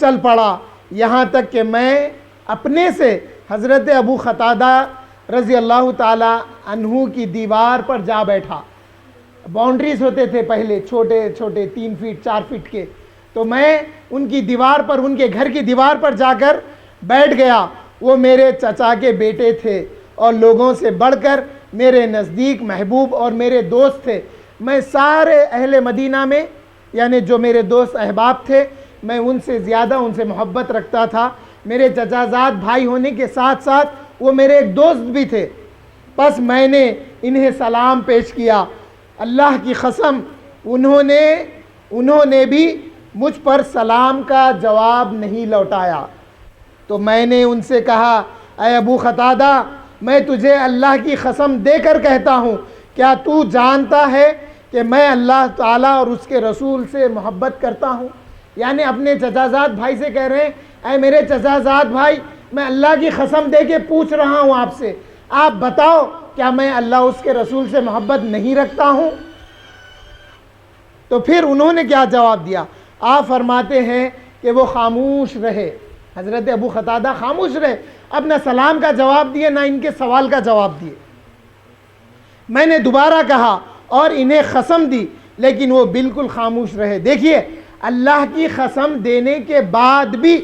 چل پڑا یہاں تک کہ میں اپنے سے حضرت ابو قتادہ رضی اللہ تعالی عنہ کی دیوار پر جا بیٹھا. باؤنڈریز ہوتے تھے پہلے چھوٹے چھوٹے 3 فٹ 4 فٹ کے, تو میں ان کی دیوار پر, ان کے گھر کی دیوار پر جا کر بیٹھ گیا. وہ میرے چچا کے بیٹے تھے اور لوگوں سے بڑھ کر میرے نزدیک محبوب اور میرے دوست تھے. میں سارے اہل مدینہ میں, یعنی جو میرے دوست احباب تھے, میں ان سے زیادہ ان سے محبت رکھتا تھا. میرے چچا زاد بھائی ہونے کے ساتھ ساتھ وہ میرے ایک دوست بھی تھے. بس میں نے انہیں سلام پیش کیا. اللہ کی قسم انہوں نے بھی مجھ پر سلام کا جواب نہیں لوٹایا. تو میں نے ان سے کہا, اے ابو قتادہ, میں تجھے اللہ کی قسم دے کر کہتا ہوں, کیا تو جانتا ہے کہ میں اللہ تعالیٰ اور اس کے رسول سے محبت کرتا ہوں؟ یعنی اپنے چچا زاد بھائی سے کہہ رہے ہیں, اے میرے چچا زاد بھائی, میں اللہ کی قسم دے کے پوچھ رہا ہوں آپ سے, آپ بتاؤ کیا میں اللہ اس کے رسول سے محبت نہیں رکھتا ہوں؟ تو پھر انہوں نے کیا جواب دیا؟ آپ فرماتے ہیں کہ وہ خاموش رہے. حضرت ابو قتادہ خاموش رہے, اب نہ سلام کا جواب دیے نہ ان کے سوال کا جواب دیے. میں نے دوبارہ کہا اور انہیں قسم دی, لیکن وہ بالکل خاموش رہے. دیکھیے, اللہ کی قسم دینے کے بعد بھی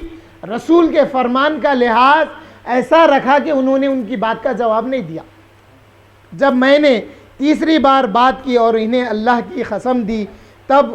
رسول کے فرمان کا لحاظ ایسا رکھا کہ انہوں نے ان کی بات کا جواب نہیں دیا. جب میں نے تیسری بار بات کی اور انہیں اللہ کی قسم دی, تب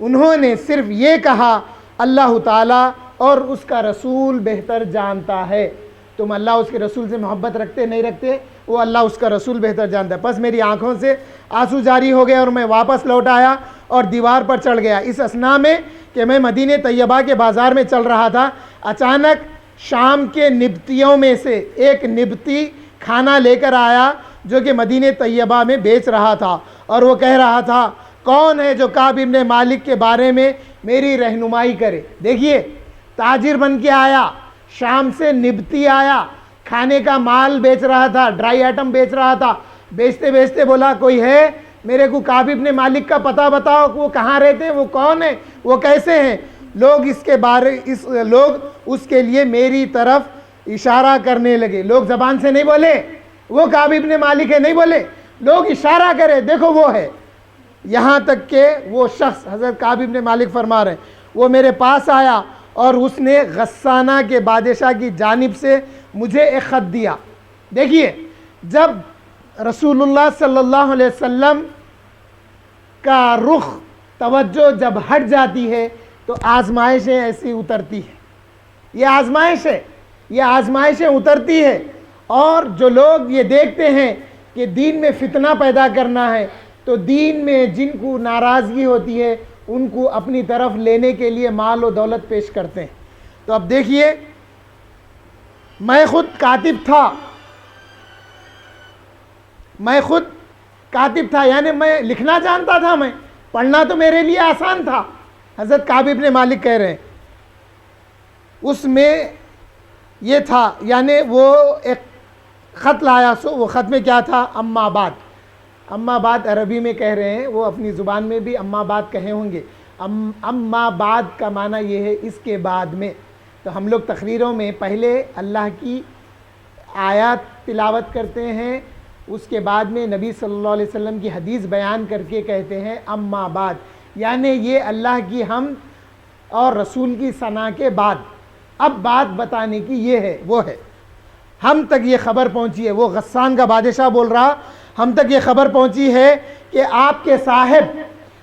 انہوں نے صرف یہ کہا, اللہ تعالیٰ اور اس کا رسول بہتر جانتا ہے. تم اللہ اس کے رسول سے محبت رکھتے نہیں رکھتے, وہ اللہ اس کا رسول بہتر جانتا ہے. بس میری آنکھوں سے آنسو جاری ہو گئے اور میں واپس لوٹ آیا اور دیوار پر چڑھ گیا. اس اثناء میں کہ میں مدینہ طیبہ کے بازار میں چل رہا تھا, اچانک شام کے نبتیوں میں سے ایک نبتی کھانا لے کر آیا جو کہ مدینہ طیبہ میں بیچ رہا تھا, اور وہ کہہ رہا تھا, کون ہے جو کعب ابن مالک کے بارے میں میری رہنمائی کرے؟ دیکھیے, تاجر بن کے آیا, شام سے نبتی آیا, کھانے کا مال بیچ رہا تھا, ڈرائی آئٹم بیچ رہا تھا. بیچتے بیچتے بولا, کوئی ہے میرے کو کعب ابن مالک کا پتہ بتاؤ, وہ کہاں رہتے ہیں, وہ کون ہیں, وہ کیسے ہیں؟ لوگ اس کے لیے میری طرف اشارہ کرنے لگے. لوگ زبان سے نہیں بولے وہ کعب ابن مالک ہے, نہیں بولے, لوگ اشارہ کرے, دیکھو وہ ہے. یہاں تک کہ وہ شخص, حضرت کعب ابن مالک فرما رہے ہیں, وہ میرے پاس آیا اور اس نے غسانہ کے بادشاہ کی جانب سے مجھے ایک خط دیا. دیکھیے, جب رسول اللہ صلی اللہ علیہ وسلم کا رخ توجہ جب ہٹ جاتی ہے تو آزمائشیں ایسی اترتی ہیں. یہ آزمائش ہے, یہ آزمائشیں اترتی ہے. اور جو لوگ یہ دیکھتے ہیں کہ دین میں فتنہ پیدا کرنا ہے, تو دین میں جن کو ناراضگی ہوتی ہے ان کو اپنی طرف لینے کے لیے مال و دولت پیش کرتے ہیں. تو اب دیکھیے, میں خود کاتب تھا, یعنی میں لکھنا جانتا تھا, میں پڑھنا تو میرے لیے آسان تھا. حضرت کعب ابن مالک کہہ رہے ہیں, اس میں یہ تھا, یعنی وہ ایک خط لایا. وہ خط میں کیا تھا؟ اما بعد. اما بعد عربی میں کہہ رہے ہیں, وہ اپنی زبان میں بھی اما بعد کہے ہوں گے. اما بعد کا معنی یہ ہے اس کے بعد میں. تو ہم لوگ تقریروں میں پہلے اللہ کی آیات تلاوت کرتے ہیں, اس کے بعد میں نبی صلی اللہ علیہ وسلم کی حدیث بیان کر کے کہتے ہیں اما بعد, یعنی یہ اللہ کی حمد اور رسول کی ثنا کے بعد اب بات بتانے کی یہ ہے, وہ ہے. ہم تک یہ خبر پہنچی ہے, وہ غسان کا بادشاہ بول رہا, ہم تک یہ خبر پہنچی ہے کہ آپ کے صاحب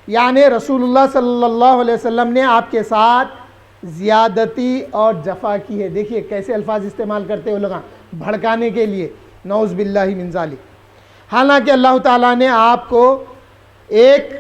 یعنی رسول اللہ صلی اللہ علیہ وسلم نے آپ کے ساتھ زیادتی اور جفا کی ہے. دیکھیے کیسے الفاظ استعمال کرتے ہیں لوگ بھڑکانے کے لیے, نعوذ باللہ من ذالک. حالانکہ اللہ تعالیٰ نے آپ کو ایک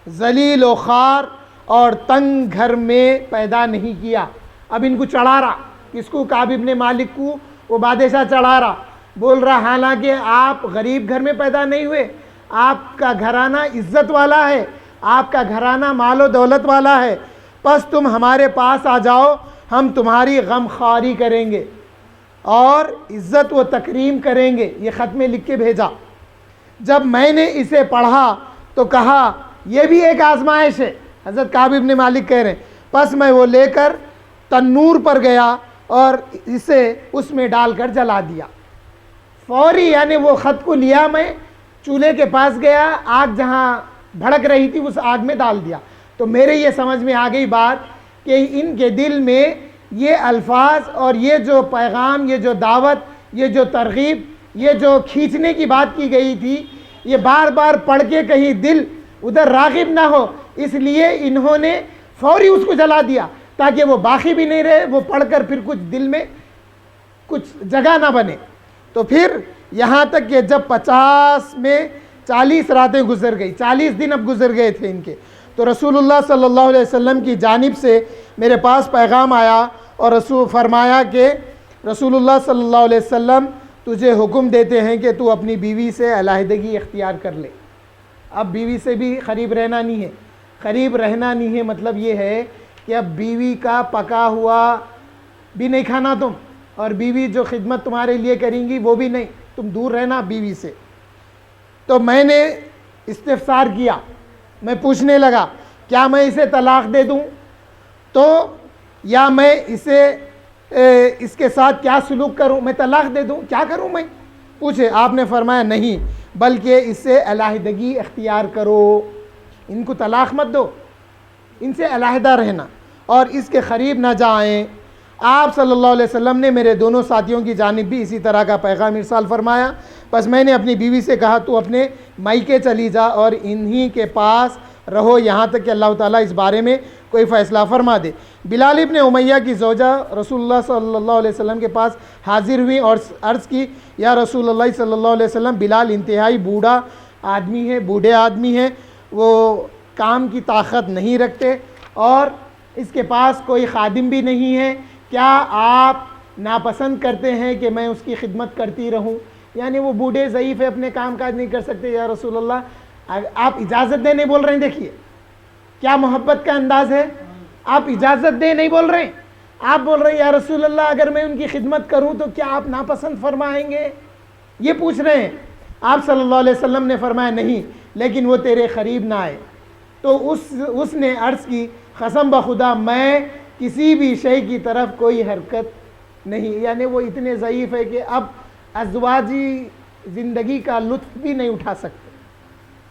ذلیل و خوار اور تنگ گھر میں پیدا نہیں کیا. اب ان کو چڑھا رہا, کس کو؟ کعب ابن مالک کو وہ بادشاہ چڑھا رہا, بول رہا حالانکہ آپ غریب گھر میں پیدا نہیں ہوئے, آپ کا گھرانہ عزت والا ہے, آپ کا گھرانہ مال و دولت والا ہے, پس تم ہمارے پاس آ جاؤ, ہم تمہاری غم خواری کریں گے اور عزت و تکریم کریں گے. یہ خط میں لکھ کے بھیجا. جب میں نے اسے پڑھا تو کہا یہ بھی ایک آزمائش ہے. حضرت کعب ابن مالک کہہ رہے ہیں پس میں وہ لے کر تنور پر گیا اور اسے اس میں ڈال کر جلا دیا. فوری یعنی وہ خط کو لیا میں چولہے کے پاس گیا, آگ جہاں بھڑک رہی تھی اس آگ میں ڈال دیا. تو میرے یہ سمجھ میں آ گئی بات کہ ان کے دل میں یہ الفاظ اور یہ جو پیغام, یہ جو دعوت, یہ جو ترغیب, یہ جو کھینچنے کی بات کی گئی تھی, یہ بار بار پڑھ کے کہیں دل ادھر راغب نہ ہو, اس لیے انہوں نے فوری اس کو جلا دیا تاکہ وہ باقی بھی نہیں رہے, وہ پڑھ کر پھر کچھ دل میں کچھ جگہ نہ بنے. تو پھر یہاں تک کہ جب 50 میں 40 راتیں گزر گئی, 40 دن اب گزر گئے تھے ان کے, تو رسول اللہ صلی اللہ علیہ وسلم کی جانب سے میرے پاس پیغام آیا اور رسول فرمایا کہ رسول اللہ صلی اللہ علیہ وسلم تجھے حکم دیتے ہیں کہ تو اپنی بیوی سے علیحدگی اختیار کر لے. اب بیوی سے بھی قریب رہنا نہیں ہے, قریب رہنا نہیں ہے مطلب یہ ہے کہ اب بیوی کا پکا ہوا بھی نہیں کھانا تم, اور بیوی جو خدمت تمہارے لیے کریں گی وہ بھی نہیں, تم دور رہنا بیوی سے. تو میں نے استفسار کیا, میں پوچھنے لگا کیا میں اسے طلاق دے دوں تو یا میں اسے اس کے ساتھ کیا سلوک کروں, میں طلاق دے دوں, کیا کروں میں پوچھے. آپ نے فرمایا نہیں بلکہ اس سے علیحدگی اختیار کرو, ان کو طلاق مت دو, ان سے علیحدہ رہنا اور اس کے قریب نہ جائیں. آپ صلی اللہ علیہ وسلم نے میرے دونوں ساتھیوں کی جانب بھی اسی طرح کا پیغام ارسال فرمایا. بس میں نے اپنی بیوی سے کہا تو اپنے مائکے چلی جا اور انہی کے پاس رہو یہاں تک کہ اللہ تعالیٰ اس بارے میں کوئی فیصلہ فرما دے. بلال ابن امیہ کی زوجہ رسول اللہ صلی اللہ علیہ وسلم کے پاس حاضر ہوئی اور عرض کی یا رسول اللہ صلی اللہ علیہ وسلم, بلال انتہائی بوڑھا آدمی ہے, بوڑھے آدمی ہیں, وہ کام کی طاقت نہیں رکھتے اور اس کے پاس کوئی خادم بھی نہیں ہے, کیا آپ ناپسند کرتے ہیں کہ میں اس کی خدمت کرتی رہوں؟ یعنی وہ بوڑھے ضعیف ہے, اپنے کام کاج نہیں کر سکتے, یا رسول اللہ آپ اجازت دے نہیں بول رہے ہیں. دیکھیے کیا محبت کا انداز ہے, آپ اجازت دے نہیں بول رہے ہیں, آپ بول رہے ہیں یا رسول اللہ اگر میں ان کی خدمت کروں تو کیا آپ ناپسند فرمائیں گے, یہ پوچھ رہے ہیں. آپ صلی اللہ علیہ وسلم نے فرمایا نہیں, لیکن وہ تیرے قریب نہ آئے. تو اس نے عرض کی قسم بخدا میں کسی بھی شے کی طرف کوئی حرکت نہیں, یعنی وہ اتنے ضعیف ہے کہ اب ازواجی زندگی کا لطف بھی نہیں اٹھا سکتے.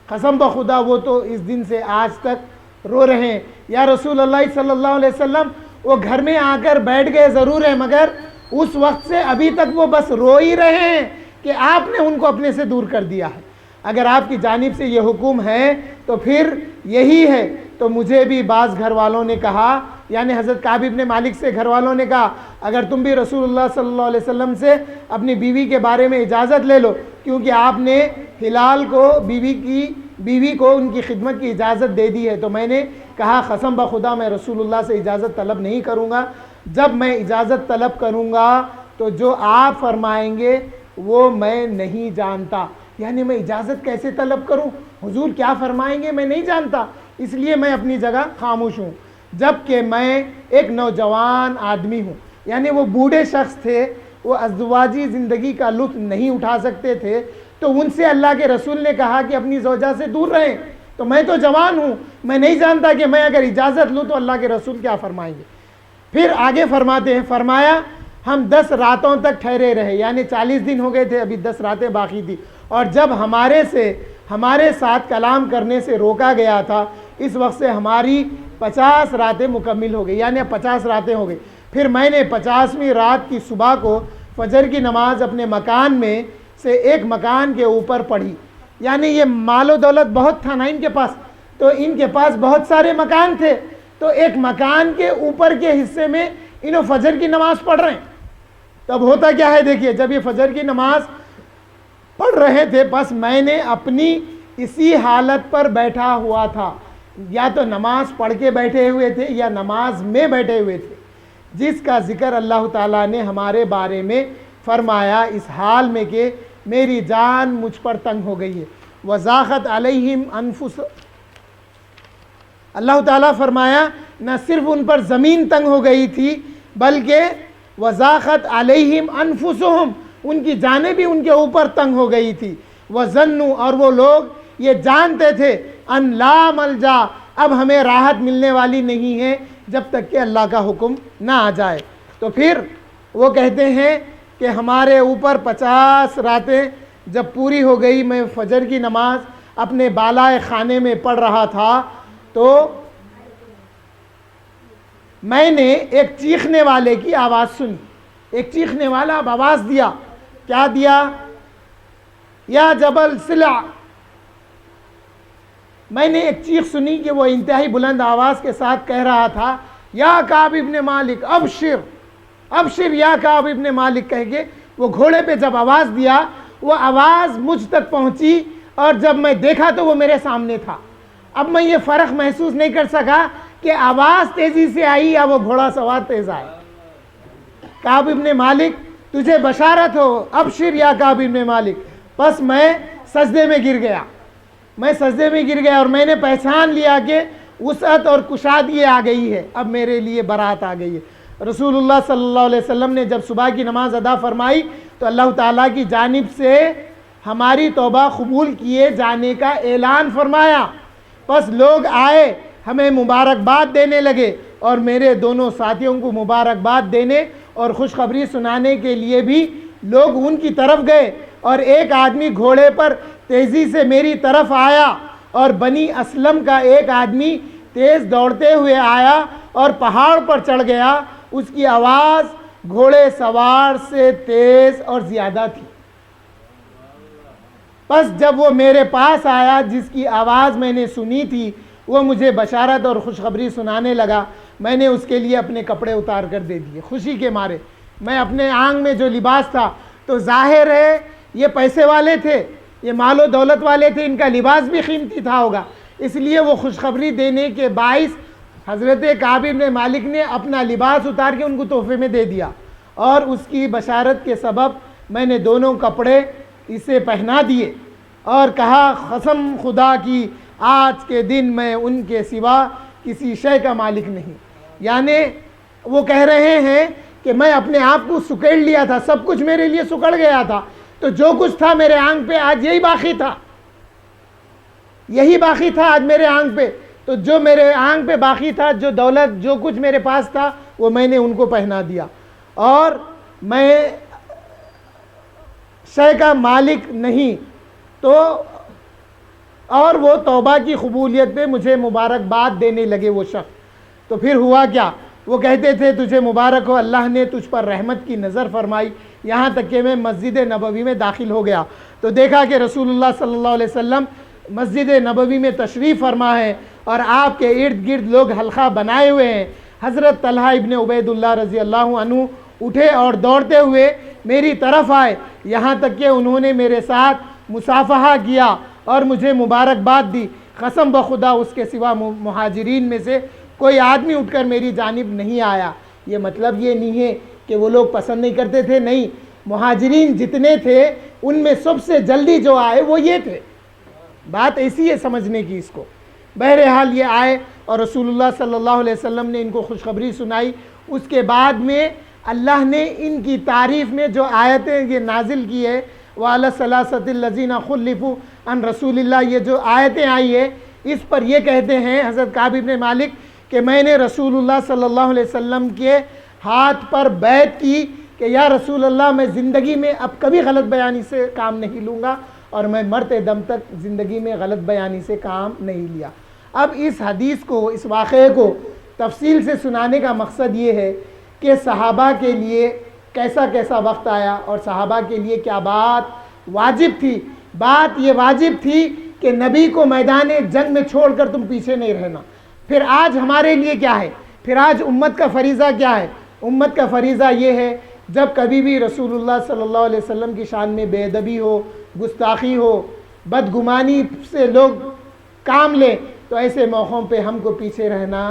قسم بخدا وہ تو اس دن سے آج تک رو رہے ہیں. یا رسول اللہ صلی اللہ علیہ وسلم وہ گھر میں آ کر بیٹھ گئے ضرور ہے, مگر اس وقت سے ابھی تک وہ بس رو ہی رہے ہیں کہ آپ نے ان کو اپنے سے دور کر دیا ہے. اگر آپ کی جانب سے یہ حکم ہے تو پھر یہی ہے. تو مجھے بھی بعض گھر والوں نے کہا, یعنی حضرت کعب ابن مالک سے گھر والوں نے کہا اگر تم بھی رسول اللہ صلی اللہ علیہ وسلم سے اپنی بیوی کے بارے میں اجازت لے لو, کیونکہ آپ نے ہلال کو بیوی کو ان کی خدمت کی اجازت دے دی ہے. تو میں نے کہا قسم بخدا میں رسول اللہ سے اجازت طلب نہیں کروں گا, جب میں اجازت طلب کروں گا تو جو آپ فرمائیں گے وہ میں نہیں جانتا. یعنی میں اجازت کیسے طلب کروں, حضور کیا فرمائیں گے میں نہیں جانتا, اس لیے میں اپنی جگہ خاموش ہوں. جب کہ میں ایک نوجوان آدمی ہوں, یعنی وہ بوڑھے شخص تھے, وہ ازدواجی زندگی کا لطف نہیں اٹھا سکتے تھے, تو ان سے اللہ کے رسول نے کہا کہ اپنی زوجہ سے دور رہیں. تو میں تو جوان ہوں, میں نہیں جانتا کہ میں اگر اجازت لوں تو اللہ کے رسول کیا فرمائیں گے. پھر آگے فرماتے ہیں, فرمایا ہم 10 راتوں تک ٹھہرے رہے, یعنی 40 دن ہو گئے تھے, ابھی 10 راتیں باقی تھی, اور جب ہمارے ساتھ کلام کرنے سے روکا گیا تھا اس وقت سے ہماری 50 راتیں مکمل ہو گئی, یعنی 50 راتیں ہو گئی. پھر میں نے 50ویں رات کی صبح کو فجر کی نماز اپنے مکان میں سے ایک مکان کے اوپر پڑھی. یعنی یہ مال و دولت بہت تھا نا ان کے پاس, تو ان کے پاس بہت سارے مکان تھے, تو ایک مکان کے اوپر کے حصے میں انہوں فجر کی نماز پڑھ رہے ہیں. تب ہوتا کیا ہے دیکھیے, جب یہ فجر کی نماز پڑھ رہے تھے بس میں نے اپنی اسی حالت پر بیٹھا ہوا تھا, یا تو نماز پڑھ کے بیٹھے ہوئے تھے یا نماز میں بیٹھے ہوئے تھے, جس کا ذکر اللہ تعالیٰ نے ہمارے بارے میں فرمایا اس حال میں کہ میری جان مجھ پر تنگ ہو گئی ہے. وضاقت علیہم انفس, اللہ تعالیٰ فرمایا نہ صرف ان پر زمین تنگ ہو گئی تھی بلکہ وضاقت علیہم انفسہم, ان کی جانیں بھی ان کے اوپر تنگ ہو گئی تھی. وظنوا, اور وہ لوگ یہ جانتے تھے ان لا ملجا اب ہمیں راحت ملنے والی نہیں ہے جب تک کہ اللہ کا حکم نہ آ جائے۔ تو پھر وہ کہتے ہیں کہ ہمارے اوپر 50 راتیں جب پوری ہو گئی، میں فجر کی نماز اپنے بالائے خانے میں پڑھ رہا تھا تو میں نے ایک چیخنے والے کی آواز سنی۔ ایک چیخنے والا اب آواز دیا، کیا دیا؟ یا جبل سلع۔ میں نے ایک چیخ سنی کہ وہ انتہائی بلند آواز کے ساتھ کہہ رہا تھا، یا کعب ابن مالک ابشر ابشر یا کعب ابن مالک کہہ کے وہ گھوڑے پہ جب آواز دیا، وہ آواز مجھ تک پہنچی اور جب میں دیکھا تو وہ میرے سامنے تھا۔ اب میں یہ فرق محسوس نہیں کر سکا کہ آواز تیزی سے آئی یا وہ گھوڑا سوار تیز آئے۔ کعب ابن مالک تجھے بشارت ہو، ابشر یا کعب ابن مالک۔ بس میں سجدے میں گر گیا، اور میں نے پہچان لیا کہ وسعت اور کشادگی آ گئی ہے، اب میرے لیے برات آ گئی ہے۔ رسول اللہ صلی اللہ علیہ وسلم نے جب صبح کی نماز ادا فرمائی تو اللہ تعالیٰ کی جانب سے ہماری توبہ قبول کیے جانے کا اعلان فرمایا۔ بس لوگ آئے، ہمیں مبارکباد دینے لگے، اور میرے دونوں ساتھیوں کو مبارکباد دینے اور خوشخبری سنانے کے لیے بھی لوگ ان کی طرف گئے، اور ایک آدمی گھوڑے پر تیزی سے میری طرف آیا، اور بنی اسلم کا ایک آدمی تیز دوڑتے ہوئے آیا اور پہاڑ پر چڑھ گیا۔ اس کی آواز گھوڑے سوار سے تیز اور زیادہ تھی۔ بس جب وہ میرے پاس آیا، جس کی آواز میں نے سنی تھی، وہ مجھے بشارت اور خوشخبری سنانے لگا، میں نے اس کے لیے اپنے کپڑے اتار کر دے دیے خوشی کے مارے۔ میں اپنے آنگ میں جو لباس تھا، تو ظاہر ہے یہ پیسے والے تھے، یہ مال و دولت والے تھے، ان کا لباس بھی قیمتی تھا ہوگا، اس لیے وہ خوشخبری دینے کے باعث حضرت کعب ابن مالک نے اپنا لباس اتار کے ان کو تحفے میں دے دیا، اور اس کی بشارت کے سبب میں نے دونوں کپڑے اسے پہنا دیے اور کہا، قسم خدا کی آج کے دن میں ان کے سوا کسی شے کا مالک نہیں۔ یعنی وہ کہہ رہے ہیں کہ میں اپنے آپ کو سکیڑ لیا تھا، سب کچھ میرے لیے سکڑ گیا تھا، تو جو کچھ تھا میرے آنگ پہ آج یہی باقی تھا، یہی باقی تھا آج میرے آنگ پہ۔ تو جو میرے آنگ پہ باقی تھا، جو دولت، جو کچھ میرے پاس تھا، وہ میں نے ان کو پہنا دیا، اور میں شے کا مالک نہیں۔ تو اور وہ توبہ کی قبولیت پہ مجھے مبارکباد دینے لگے وہ شخص۔ تو پھر ہوا کیا؟ وہ کہتے تھے، تجھے مبارک ہو، اللہ نے تجھ پر رحمت کی نظر فرمائی، یہاں تک کہ میں مسجد نبوی میں داخل ہو گیا تو دیکھا کہ رسول اللہ صلی اللہ علیہ وسلم مسجد نبوی میں تشریف فرما ہے، اور آپ کے ارد گرد لوگ حلقہ بنائے ہوئے ہیں۔ حضرت طلحہ ابن عبید اللہ رضی اللہ عنہ اٹھے اور دوڑتے ہوئے میری طرف آئے، یہاں تک کہ انہوں نے میرے ساتھ مصافحہ کیا اور مجھے مبارکباد دی۔ قسم بخدا اس کے سوا مہاجرین میں سے کوئی آدمی اٹھ کر میری جانب نہیں آیا۔ یہ مطلب یہ نہیں ہے کہ وہ لوگ پسند نہیں کرتے تھے، نہیں، مہاجرین جتنے تھے ان میں سب سے جلدی جو آئے وہ یہ تھے۔ بات ایسی ہے سمجھنے کی اس کو۔ بہرحال یہ آئے اور رسول اللہ صلی اللہ علیہ وسلم نے ان کو خوشخبری سنائی۔ اس کے بعد میں اللہ نے ان کی تعریف میں جو آیتیں یہ نازل کی ہے، وَعَلَى الثَّلَاثَةِ الَّذِينَ خُلِّفُوا عَنْ رَسُولِ اللَّهِ، یہ جو آیتیں آئی ہے، اس پر یہ کہتے ہیں حضرت کعب ابن مالک کہ میں نے رسول اللہ صلی اللہ علیہ وسلم کے ہاتھ پر بیعت کی کہ یا رسول اللہ، میں زندگی میں اب کبھی غلط بیانی سے کام نہیں لوں گا، اور میں مرتے دم تک زندگی میں غلط بیانی سے کام نہیں لیا۔ اب اس حدیث کو، اس واقعے کو تفصیل سے سنانے کا مقصد یہ ہے کہ صحابہ کے لیے کیسا کیسا وقت آیا، اور صحابہ کے لیے کیا بات واجب تھی۔ بات یہ واجب تھی کہ نبی کو میدان جنگ میں چھوڑ کر تم پیچھے نہیں رہنا۔ پھر آج ہمارے لیے کیا ہے؟ پھر آج امت کا فریضہ کیا ہے؟ امت کا فریضہ یہ ہے، جب کبھی بھی رسول اللہ صلی اللہ علیہ وسلم کی شان میں بے ادبی ہو، گستاخی ہو، بدگمانی سے لوگ کام لیں، تو ایسے موقعوں پہ ہم کو پیچھے رہنا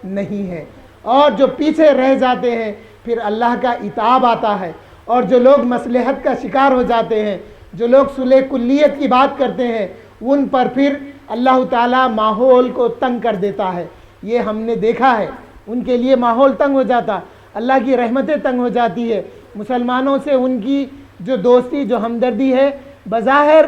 نہیں ہے۔ اور جو پیچھے رہ جاتے ہیں پھر اللہ کا عتاب آتا ہے، اور جو لوگ مصلحت کا شکار ہو جاتے ہیں، جو لوگ صلح کلیت کی بات کرتے ہیں، ان پر پھر اللہ تعالیٰ ماحول کو تنگ کر دیتا ہے۔ یہ ہم نے دیکھا ہے، ان کے لیے ماحول تنگ ہو جاتا، اللہ کی رحمتیں تنگ ہو جاتی ہے۔ مسلمانوں سے ان کی جو دوستی، جو ہمدردی ہے، بظاہر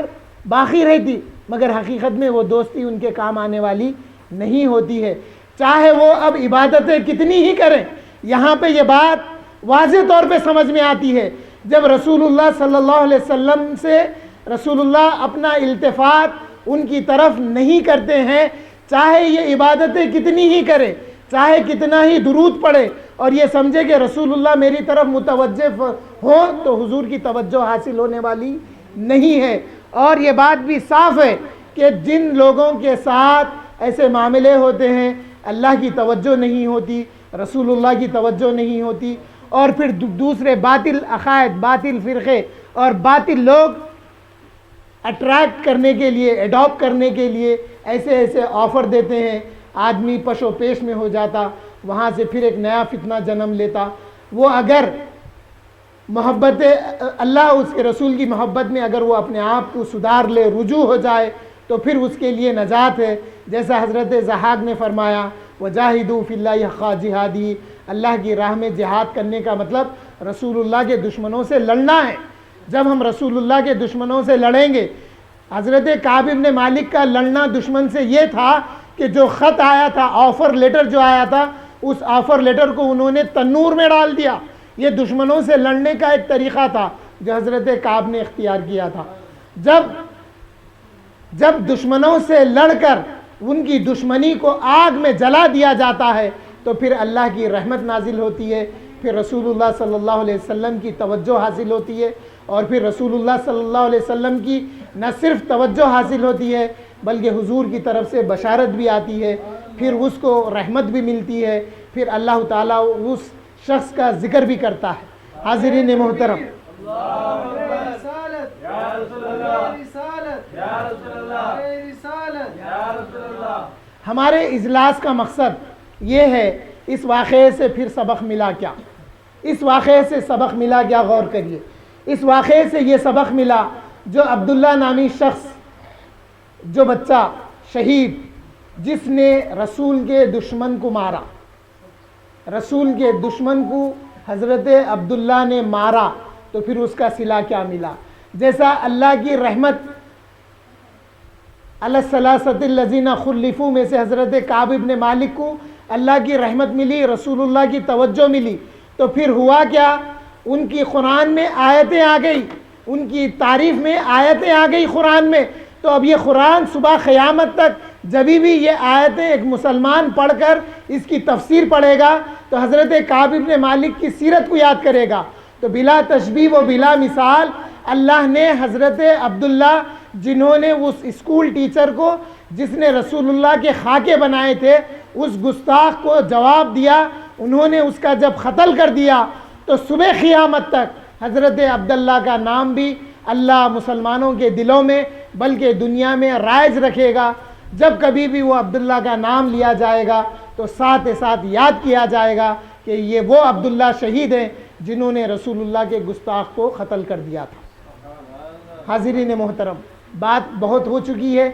باقی رہتی، مگر حقیقت میں وہ دوستی ان کے کام آنے والی نہیں ہوتی ہے، چاہے وہ اب عبادتیں کتنی ہی کریں۔ یہاں پہ یہ بات واضح طور پہ سمجھ میں آتی ہے، جب رسول اللہ صلی اللہ علیہ وسلم سے رسول اللہ اپنا التفات ان کی طرف نہیں کرتے ہیں، چاہے یہ عبادتیں کتنی ہی کرے، چاہے کتنا ہی درود پڑھے اور یہ سمجھے کہ رسول اللہ میری طرف متوجہ ہو، تو حضور کی توجہ حاصل ہونے والی نہیں ہے۔ اور یہ بات بھی صاف ہے کہ جن لوگوں کے ساتھ ایسے معاملے ہوتے ہیں، اللہ کی توجہ نہیں ہوتی، رسول اللہ کی توجہ نہیں ہوتی، اور پھر دوسرے باطل عقائد، باطل فرقے اور باطل لوگ اٹریکٹ کرنے کے لیے، ایڈاپٹ کرنے کے لیے ایسے ایسے آفر دیتے ہیں، آدمی پش و پیش میں ہو جاتا، وہاں سے پھر ایک نیا فتنہ جنم لیتا۔ وہ اگر محبت اللہ، اس کے رسول کی محبت میں اگر وہ اپنے آپ کو سدھار لے، رجوع ہو جائے، تو پھر اس کے لیے نجات ہے۔ جیسا حضرت ضحاک نے فرمایا وَجَاهِدُوا فِي اللَّهِ حَقَّ جِهَادِهِ، اللہ کی راہ میں جہاد کرنے کا مطلب رسول اللہ کے دشمنوں سے لڑنا ہے۔ جب ہم رسول اللہ کے دشمنوں سے لڑیں گے، حضرت کعب بن مالک کا لڑنا دشمن سے یہ تھا کہ جو خط آیا تھا، آفر لیٹر جو آیا تھا، اس آفر لیٹر کو انہوں نے تنور میں ڈال دیا۔ یہ دشمنوں سے لڑنے کا ایک طریقہ تھا جو حضرت کعب نے اختیار کیا تھا۔ جب دشمنوں سے لڑ کر ان کی دشمنی کو آگ میں جلا دیا جاتا ہے تو پھر اللہ کی رحمت نازل ہوتی ہے، پھر رسول اللہ صلی اللہ علیہ وسلم کی توجہ حاصل ہوتی ہے، اور پھر رسول اللہ صلی اللہ علیہ وسلم کی نہ صرف توجہ حاصل ہوتی ہے بلکہ حضور کی طرف سے بشارت بھی آتی ہے، پھر اس کو رحمت بھی ملتی ہے، پھر اللہ تعالیٰ اس شخص کا ذکر بھی کرتا ہے۔ حاضرین محترم، ہمارے اجلاس کا مقصد یہ ہے، اس واقعے سے پھر سبق ملا کیا؟ اس واقعے سے سبق ملا کیا؟ غور کریے۔ اس واقعے سے یہ سبق ملا، جو عبداللہ نامی شخص، جو بچہ شہید، جس نے رسول کے دشمن کو مارا، رسول کے دشمن کو حضرت عبداللہ نے مارا، تو پھر اس کا صلہ کیا ملا؟ جیسا اللہ کی رحمت علی الثلاثۃ الذین خلفوا میں سے حضرت کعب بن مالک کو اللہ کی رحمت ملی، رسول اللہ کی توجہ ملی، تو پھر ہوا کیا؟ ان کی قرآن میں آیتیں آ گئی، ان کی تعریف میں آیتیں آ گئی قرآن میں۔ تو اب یہ قرآن صبح قیامت تک جبھی بھی یہ آیتیں ایک مسلمان پڑھ کر اس کی تفسیر پڑھے گا تو حضرت کعب بن مالک کی سیرت کو یاد کرے گا۔ تو بلا تشبیہ و بلا مثال اللہ نے حضرت عبداللہ، جنہوں نے اس اسکول ٹیچر کو جس نے رسول اللہ کے خاکے بنائے تھے، اس گستاخ کو جواب دیا، انہوں نے اس کا جب قتل کر دیا، تو صبح قیامت تک حضرت عبداللہ کا نام بھی اللہ مسلمانوں کے دلوں میں بلکہ دنیا میں رائج رکھے گا۔ جب کبھی بھی وہ عبداللہ کا نام لیا جائے گا تو ساتھ ساتھ یاد کیا جائے گا کہ یہ وہ عبداللہ شہید ہیں جنہوں نے رسول اللہ کے گستاخ کو قتل کر دیا تھا۔ حاضرین محترم، بات بہت ہو چکی ہے،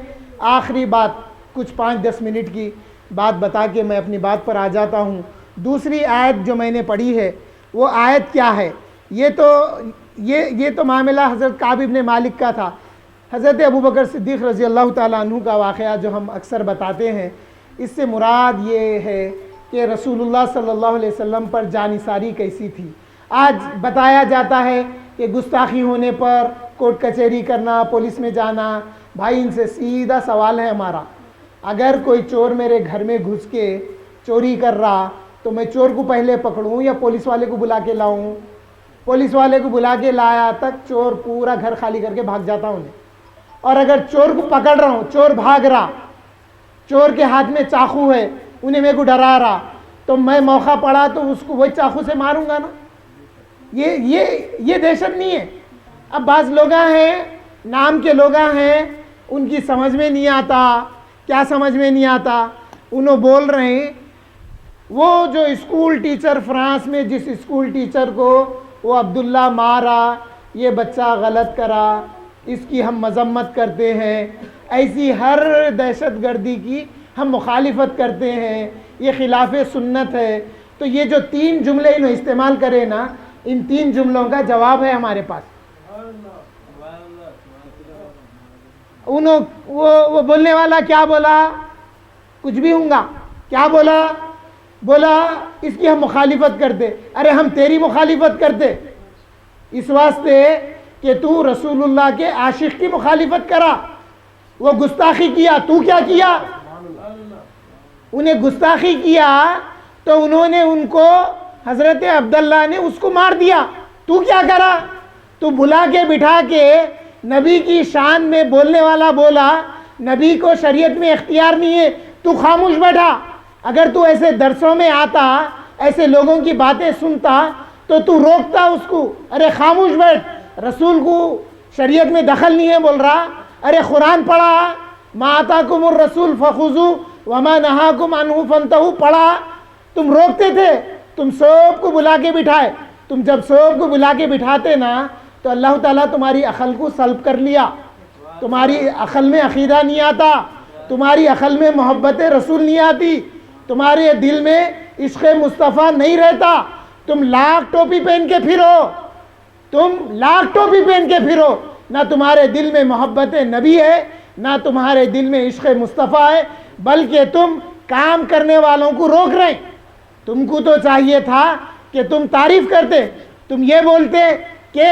آخری بات کچھ 5-10 منٹ کی بات بتا کے میں اپنی بات پر آ جاتا ہوں۔ دوسری آیت جو میں نے پڑھی ہے وہ آیت کیا ہے؟ یہ تو معاملہ حضرت کعب بن مالک کا تھا۔ حضرت ابوبکر صدیق رضی اللہ تعالیٰ عنہ کا واقعہ جو ہم اکثر بتاتے ہیں، اس سے مراد یہ ہے کہ رسول اللہ صلی اللہ علیہ وسلم پر جانثاری کیسی تھی۔ آج بتایا جاتا ہے کہ گستاخی ہونے پر کورٹ کچہری کرنا، پولیس میں جانا۔ بھائی ان سے سیدھا سوال ہے ہمارا، اگر کوئی چور میرے گھر میں گھس کے چوری کر رہا تو میں چور کو پہلے پکڑوں یا پولیس والے کو بلا کے لاؤں؟ پولیس والے کو بلا کے لایا تک چور پورا گھر خالی کر کے بھاگ جاتا ہوں۔ اور اگر چور کو پکڑ رہا ہوں، چور بھاگ رہا، چور کے ہاتھ میں چاقو ہے، انہیں میرے کو ڈرا رہا، تو میں موقع پڑا تو اس کو وہی چاقو سے ماروں گا نا۔ یہ دہشت نہیں ہے۔ اب بعض لوگ ہیں، نام کے لوگ ہیں، ان کی سمجھ میں نہیں آتا۔ کیا سمجھ میں نہیں آتا؟ انہوں بول رہے ہیں وہ جو اسکول ٹیچر فرانس میں، جس اسکول ٹیچر کو وہ عبداللہ مارا، یہ بچہ غلط کرا، اس کی ہم مذمت کرتے ہیں، ایسی ہر دہشت گردی کی ہم مخالفت کرتے ہیں، یہ خلاف سنت ہے۔ تو یہ جو 3 جملے انہوں استعمال کرے نا، ان 3 جملوں کا جواب ہے ہمارے پاس۔ وہ بولنے والا کیا بولا؟ کچھ بھی ہوں گا. کیا بولا اس کی ہم مخالفت کرتے. ارے ہم تیری مخالفت کرتے اس واسطے کہ تو رسول اللہ کے عاشق کی مخالفت کرا. وہ گستاخی کیا, تو کیا کیا؟ انہیں گستاخی کیا تو انہوں نے ان کو, حضرت عبداللہ نے اس کو مار دیا. تو کیا کرا؟ تو بلا کے بٹھا کے نبی کی شان میں بولنے والا بولا, نبی کو شریعت میں اختیار نہیں ہے, تو خاموش بیٹھا. اگر تو ایسے درسوں میں آتا, ایسے لوگوں کی باتیں سنتا تو روکتا اس کو. ارے خاموش بیٹھ, رسول کو شریعت میں دخل نہیں ہے بول رہا. ارے قرآن پڑھا, ما آتاکم الرسول فخذوا وما نہاکم عنہ فانتہوا پڑھا. تم روکتے تھے, تم سب کو بلا کے بٹھائے. تم جب سب کو بلا کے بٹھاتے نا تو اللہ تعالیٰ تمہاری عقل کو سلب کر لیا. تمہاری عقل میں عقیدہ نہیں آتا, تمہاری عقل میں محبت رسول نہیں آتی, تمہارے دل میں عشق مصطفیٰ نہیں رہتا. تم لاکھ ٹوپی پہن کے پھرو, نہ تمہارے دل میں محبت نبی ہے, نہ تمہارے دل میں عشق مصطفیٰ ہے, بلکہ تم کام کرنے والوں کو روک رہے. تم کو تو چاہیے تھا کہ تم تعریف کرتے, تم یہ بولتے کہ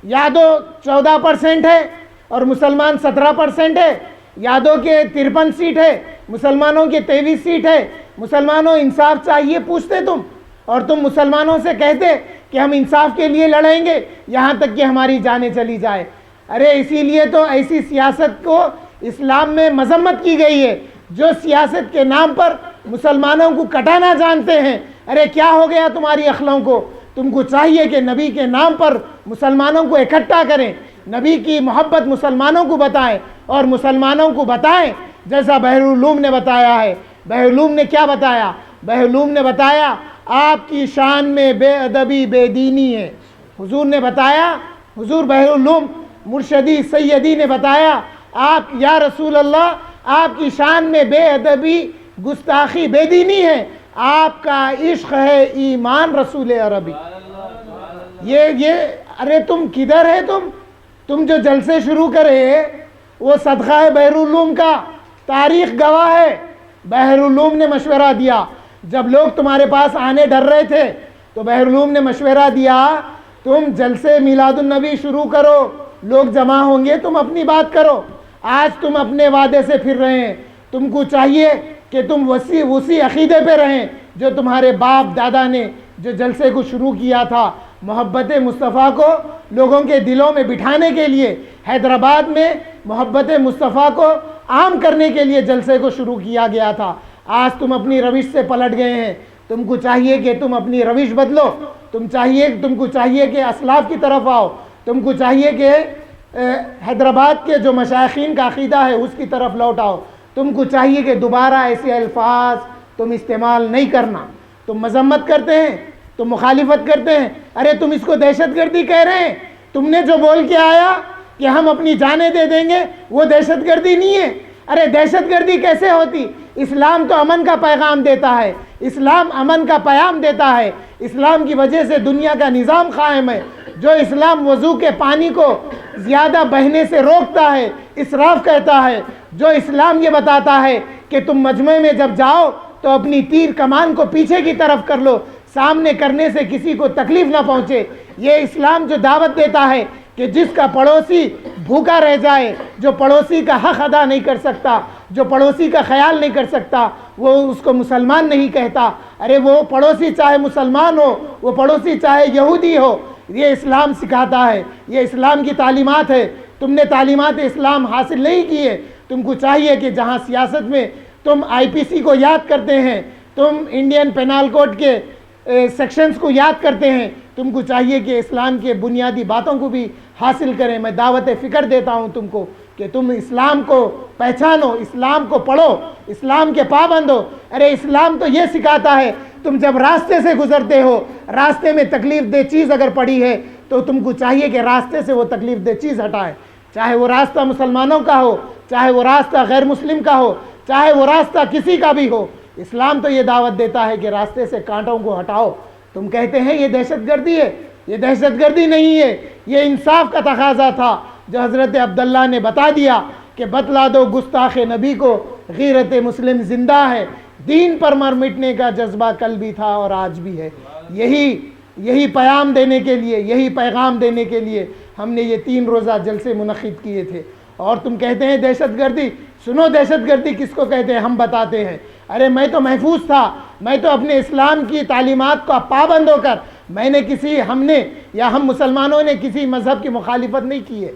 یادو 14% ہے اور مسلمان 17% ہے, یادوں کے 53 سیٹ ہے, مسلمانوں کے 23 سیٹ ہے. مسلمانوں انصاف چاہیے پوچھتے تم, اور تم مسلمانوں سے کہتے کہ ہم انصاف کے لیے لڑیں گے یہاں تک کہ ہماری جانیں چلی جائے. ارے اسی لیے تو ایسی سیاست کو اسلام میں مذمت کی گئی ہے جو سیاست کے نام پر مسلمانوں کو کٹانا جانتے ہیں. ارے کیا ہو گیا تمہاری عقلوں کو؟ تم کو چاہیے کہ نبی کے نام پر مسلمانوں کو اکٹھا کریں, نبی کی محبت مسلمانوں کو بتائیں, اور مسلمانوں کو بتائیں جیسا بحرالعلوم نے بتایا ہے. بحرالعلوم نے کیا بتایا؟ بحرالعلوم نے بتایا آپ کی شان میں بے ادبی بے دینی ہے. حضور نے بتایا, حضور بحرالعلوم مرشدی سیدی نے بتایا, آپ یا رسول اللہ آپ کی شان میں بے ادبی گستاخی بے دینی ہے, آپ کا عشق ہے ایمان رسول عربی. یہ ارے تم کدھر ہے؟ تم جو جلسے شروع کرے وہ صدقہ ہے بحرالعلوم کا, تاریخ گواہ ہے. بحرالعلوم نے مشورہ دیا, جب لوگ تمہارے پاس آنے ڈر رہے تھے تو بحرالعلوم نے مشورہ دیا تم جلسے میلاد النبی شروع کرو, لوگ جمع ہوں گے, تم اپنی بات کرو. آج تم اپنے وعدے سے پھر رہے ہیں. تم کو چاہیے کہ تم اسی عقیدے پہ رہیں جو تمہارے باپ دادا نے جو جلسے کو شروع کیا تھا, محبت مصطفیٰ کو لوگوں کے دلوں میں بٹھانے کے لیے. حیدرآباد میں محبت مصطفیٰ کو عام کرنے کے لیے جلسے کو شروع کیا گیا تھا. آج تم اپنی روش سے پلٹ گئے ہیں. تم کو چاہیے کہ تم اپنی روش بدلو. تم کو چاہیے کہ اسلاف کی طرف آؤ. تم کو چاہیے کہ حیدرآباد کے جو مشائخین کا عقیدہ ہے اس کی طرف لوٹ آؤ. تم کو چاہیے کہ دوبارہ ایسے الفاظ تم استعمال نہیں کرنا. تم مذمت کرتے ہیں, تم مخالفت کرتے ہیں. ارے تم اس کو دہشت گردی کہہ رہے ہیں. تم نے جو بول کے آیا کہ ہم اپنی جانیں دے دیں گے وہ دہشت گردی نہیں ہے. ارے دہشت گردی کیسے ہوتی؟ اسلام تو امن کا پیغام دیتا ہے, اسلام امن کا پیام دیتا ہے. اسلام کی وجہ سے دنیا کا نظام قائم ہے. جو اسلام وضو کے پانی کو زیادہ بہنے سے روکتا ہے, اسراف کہتا ہے. جو اسلام یہ بتاتا ہے کہ تم مجمع میں جب جاؤ تو اپنی تیر کمان کو پیچھے کی طرف کر لو, سامنے کرنے سے کسی کو تکلیف نہ پہنچے. یہ اسلام جو دعوت دیتا ہے کہ جس کا پڑوسی بھوکا رہ جائے, جو پڑوسی کا حق ادا نہیں کر سکتا, جو پڑوسی کا خیال نہیں کر سکتا, وہ اس کو مسلمان نہیں کہتا. ارے وہ پڑوسی چاہے مسلمان ہو, وہ پڑوسی چاہے یہودی ہو, یہ اسلام سکھاتا ہے, یہ اسلام کی تعلیمات ہے. تم نے تعلیمات اسلام حاصل نہیں کی ہے. تم کو چاہیے کہ جہاں سیاست میں تم IPC کو یاد کرتے ہیں, تم انڈین پینال کوڈ کے سیکشنز کو یاد کرتے ہیں, تم کو چاہیے کہ اسلام کے بنیادی باتوں کو بھی حاصل کریں. میں دعوت فکر دیتا ہوں تم کو کہ تم اسلام کو پہچانو, اسلام کو پڑھو, اسلام کے پابند ہو. ارے اسلام تو یہ سکھاتا ہے تم جب راستے سے گزرتے ہو, راستے میں تکلیف دہ چیز اگر پڑی ہے تو تم کو چاہیے کہ راستے سے وہ تکلیف دہ چیز ہٹائے, چاہے وہ راستہ مسلمانوں کا ہو, چاہے وہ راستہ غیر مسلم کا ہو, چاہے وہ راستہ کسی کا بھی ہو. اسلام تو یہ دعوت دیتا ہے کہ راستے سے کانٹوں کو ہٹاؤ. تم کہتے ہیں یہ دہشت گردی ہے, یہ دہشت گردی نہیں ہے, یہ انصاف کا تقاضا تھا جو حضرت عبداللہ نے بتا دیا کہ بتلا دو گستاخ نبی کو غیرت مسلم زندہ ہے، دین پر مر مٹنے کا جذبہ کل بھی تھا اور آج بھی ہے۔ یہی پیام دینے کے لیے، یہی پیغام دینے کے لیے ہم نے یہ 3 روزہ جلسے منعقد کیے تھے۔ اور تم کہتے ہیں دہشت گردی، سنو دہشت گردی کس کو کہتے ہیں، ہم بتاتے ہیں۔ ارے میں تو محفوظ تھا، میں تو اپنے اسلام کی تعلیمات کا پابند ہو کر ہم نے یا ہم مسلمانوں نے کسی مذہب کی مخالفت نہیں کی ہے۔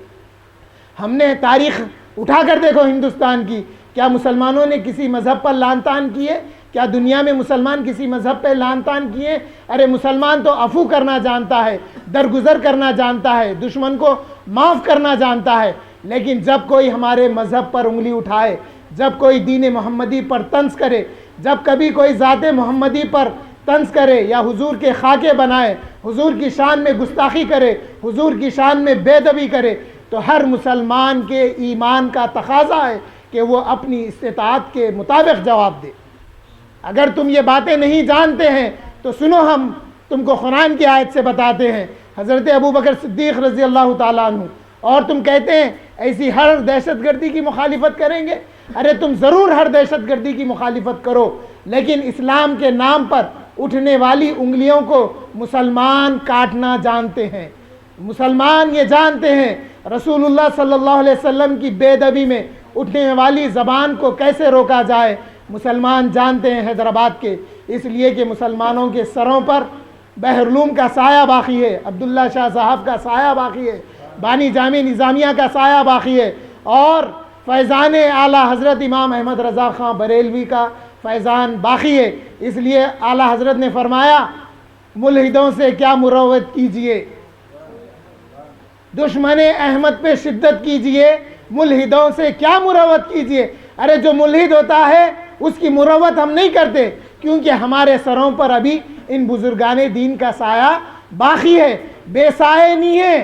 ہم نے تاریخ اٹھا کر دیکھو ہندوستان کی، کیا مسلمانوں نے کسی مذہب پر لعن طعن کیے؟ کیا دنیا میں مسلمان کسی مذہب پہ لعن طعن کیے؟ ارے مسلمان تو عفو کرنا جانتا ہے، درگزر کرنا جانتا ہے، دشمن کو معاف کرنا جانتا ہے۔ لیکن جب کوئی ہمارے مذہب پر انگلی اٹھائے، جب کوئی دین محمدی پر طنز کرے، جب کبھی کوئی ذات محمدی پر طنز کرے یا حضور کے خاکے بنائے، حضور کی شان میں گستاخی کرے، حضور کی شان میں بے ادبی کرے، تو ہر مسلمان کے ایمان کا تقاضا ہے کہ وہ اپنی استطاعت کے مطابق جواب دے۔ اگر تم یہ باتیں نہیں جانتے ہیں تو سنو، ہم تم کو قرآن کی آیت سے بتاتے ہیں، حضرت ابوبکر صدیق رضی اللہ تعالیٰ عنہ۔ اور تم کہتے ہیں ایسی ہر دہشت گردی کی مخالفت کریں گے۔ ارے تم ضرور ہر دہشت گردی کی مخالفت کرو، لیکن اسلام کے نام پر اٹھنے والی انگلیوں کو مسلمان کاٹنا جانتے ہیں۔ مسلمان یہ جانتے ہیں رسول اللہ صلی اللہ علیہ وسلم کی بے ادبی میں اٹھنے والی زبان کو کیسے روکا جائے۔ مسلمان جانتے ہیں حیدرآباد کے، اس لیے کہ مسلمانوں کے سروں پر بحرالعلوم کا سایہ باقی ہے، عبداللہ شاہ صاحب کا سایہ باقی ہے، بانی جامع نظامیہ کا سایہ باقی ہے، اور فیضان اعلیٰ حضرت امام احمد رضا خان بریلوی کا فیضان باقی ہے۔ اس لیے اعلیٰ حضرت نے فرمایا ملحدوں سے کیا مروت کیجئے، دشمن احمد پہ شدت کیجئے، ملحدوں سے کیا مروت کیجئے۔ ارے جو ملحد ہوتا ہے اس کی مروت ہم نہیں کرتے، کیونکہ ہمارے سروں پر ابھی ان بزرگان دین کا سایہ باقی ہے، بے سائے نہیں ہے،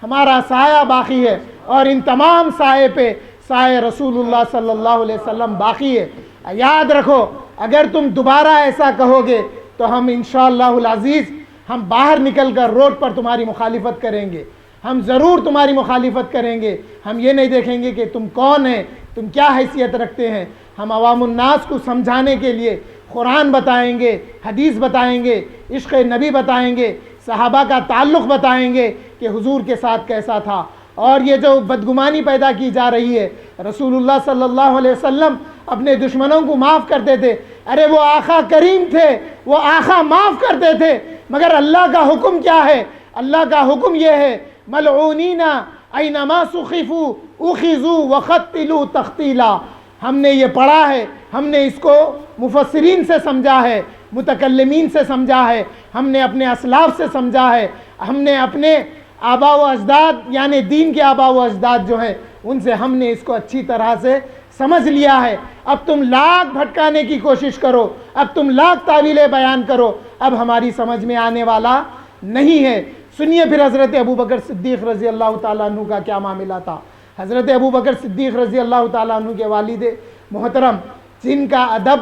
ہمارا سایہ باقی ہے، اور ان تمام سائے پہ سایہ رسول اللہ صلی اللہ علیہ وسلم باقی ہے۔ یاد رکھو، اگر تم دوبارہ ایسا کہو گے تو ہم انشاءاللہ العزیز ہم باہر نکل کر روڈ پر تمہاری مخالفت کریں گے، ہم ضرور تمہاری مخالفت کریں گے۔ ہم یہ نہیں دیکھیں گے کہ تم کون ہیں، تم کیا حیثیت رکھتے ہیں۔ ہم عوام الناس کو سمجھانے کے لیے قرآن بتائیں گے، حدیث بتائیں گے، عشق نبی بتائیں گے، صحابہ کا تعلق بتائیں گے کہ حضور کے ساتھ کیسا تھا۔ اور یہ جو بدگمانی پیدا کی جا رہی ہے، رسول اللہ صلی اللہ علیہ وسلم اپنے دشمنوں کو معاف کرتے تھے۔ ارے وہ آقا کریم تھے، وہ آقا معاف کرتے تھے، مگر اللہ کا حکم کیا ہے؟ اللہ کا حکم یہ ہے ملعونین اینما ثقفوا اخذوا وقتلوا تقتیلا۔ ہم نے یہ پڑھا ہے، ہم نے اس کو مفسرین سے سمجھا ہے، متکلمین سے سمجھا ہے، ہم نے اپنے اسلاف سے سمجھا ہے، ہم نے اپنے آبا و اجداد یعنی دین کے آبا و اجداد جو ہیں ان سے ہم نے اس کو اچھی طرح سے سمجھ لیا ہے۔ اب تم لاکھ بھٹکانے کی کوشش کرو، اب تم لاکھ تعویلیں بیان کرو، اب ہماری سمجھ میں آنے والا نہیں ہے۔ سنیے پھر حضرت ابوبکر صدیق رضی اللہ تعالیٰ عنہ کا کیا معاملہ تھا۔ حضرت ابوبکر صدیق رضی اللہ تعالیٰ عنہ کے والد محترم، جن کا ادب،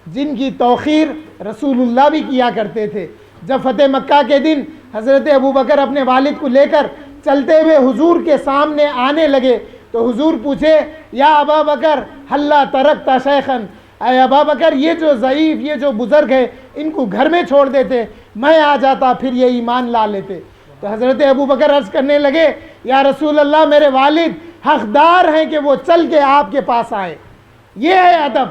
جن کی توقیر رسول اللہ بھی کیا کرتے تھے۔ جب فتح مکہ کے دن حضرت ابوبکر اپنے والد کو لے کر چلتے ہوئے حضور کے سامنے آنے لگے تو حضور پوچھے یا ابا بکر ہلا ترکت شیخا، اے ابا بکر یہ جو ضعیف، یہ جو بزرگ ہے ان کو گھر میں چھوڑ دیتے، میں آ جاتا پھر یہ ایمان لا لیتے۔ تو حضرت ابوبکر عرض کرنے لگے یا رسول اللہ میرے والد حقدار ہیں کہ وہ چل کے آپ کے پاس آئے۔ یہ ہے ادب،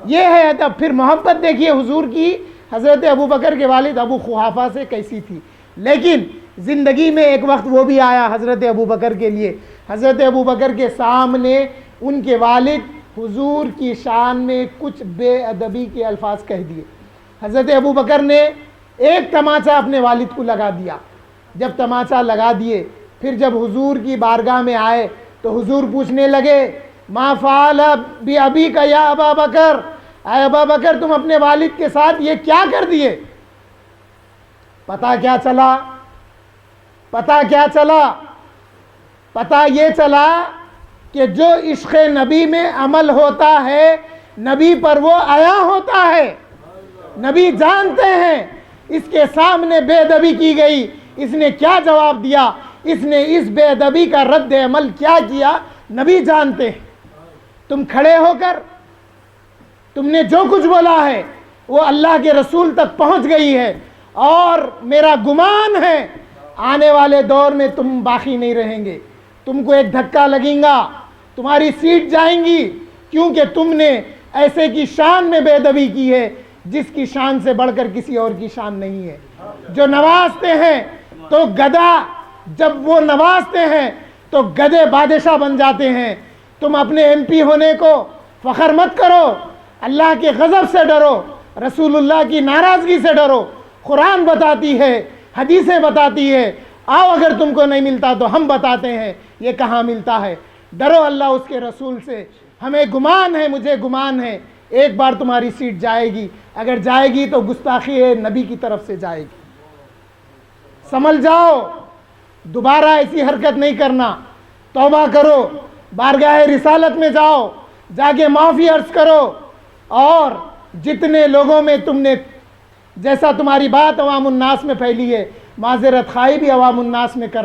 یہ ہے ادب۔ پھر محبت دیکھیے حضور کی حضرت ابوبکر کے والد ابو قحافہ سے کیسی تھی۔ لیکن زندگی میں ایک وقت وہ بھی آیا حضرت ابوبکر کے لیے، حضرت ابوبکر کے سامنے ان کے والد حضور کی شان میں کچھ بے ادبی کے الفاظ کہہ دیے۔ حضرت ابوبکر نے ایک تماچا اپنے والد کو لگا دیا۔ جب تماچا لگا دیے، پھر جب حضور کی بارگاہ میں آئے تو حضور پوچھنے لگے ما فعل بابیک یا ابا بکر، اے ابا بکر تم اپنے والد کے ساتھ یہ کیا کر دیے؟ پتہ کیا چلا؟ پتہ کیا چلا؟ پتہ یہ چلا کہ جو عشق نبی میں عمل ہوتا ہے نبی پر وہ عیا ہوتا ہے۔ نبی جانتے ہیں اس کے سامنے بے ادبی کی گئی، اس نے کیا جواب دیا، اس نے اس بے ادبی کا رد عمل کیا کیا، نبی جانتے ہیں۔ تم کھڑے ہو کر تم نے جو کچھ بولا ہے وہ اللہ کے رسول تک پہنچ گئی ہے، اور میرا گمان ہے آنے والے دور میں تم باقی نہیں رہیں گے، تم کو ایک دھکا لگیں گا، تمہاری سیٹ جائیں گی، کیونکہ تم نے ایسے کی شان میں بے ادبی کی ہے جس کی شان سے بڑھ کر کسی اور کی شان نہیں ہے۔ جو نوازتے ہیں تو گدھا، جب وہ نوازتے ہیں تو گدھے بادشاہ بن جاتے ہیں۔ تم اپنے ایم پی ہونے کو فخر مت کرو، اللہ کے غضب سے ڈرو، رسول اللہ کی ناراضگی سے ڈرو۔ قرآن بتاتی ہے، حدیثیں بتاتی ہے، آؤ اگر تم کو نہیں ملتا تو ہم بتاتے ہیں یہ کہاں ملتا ہے۔ ڈرو اللہ اس کے رسول سے۔ ہمیں گمان ہے، مجھے گمان ہے ایک بار تمہاری سیٹ جائے گی، اگر جائے گی تو گستاخی نبی کی طرف سے جائے گی۔ سنبھل جاؤ، دوبارہ ایسی حرکت نہیں کرنا، توبہ کرو، بارگاہ رسالت میں جاؤ، جا کے معافی عرض کرو، اور جتنے لوگوں میں تم نے، جیسا تمہاری بات عوام الناس میں پھیلی ہے، معذرت خواہی بھی عوام الناس میں کرنا۔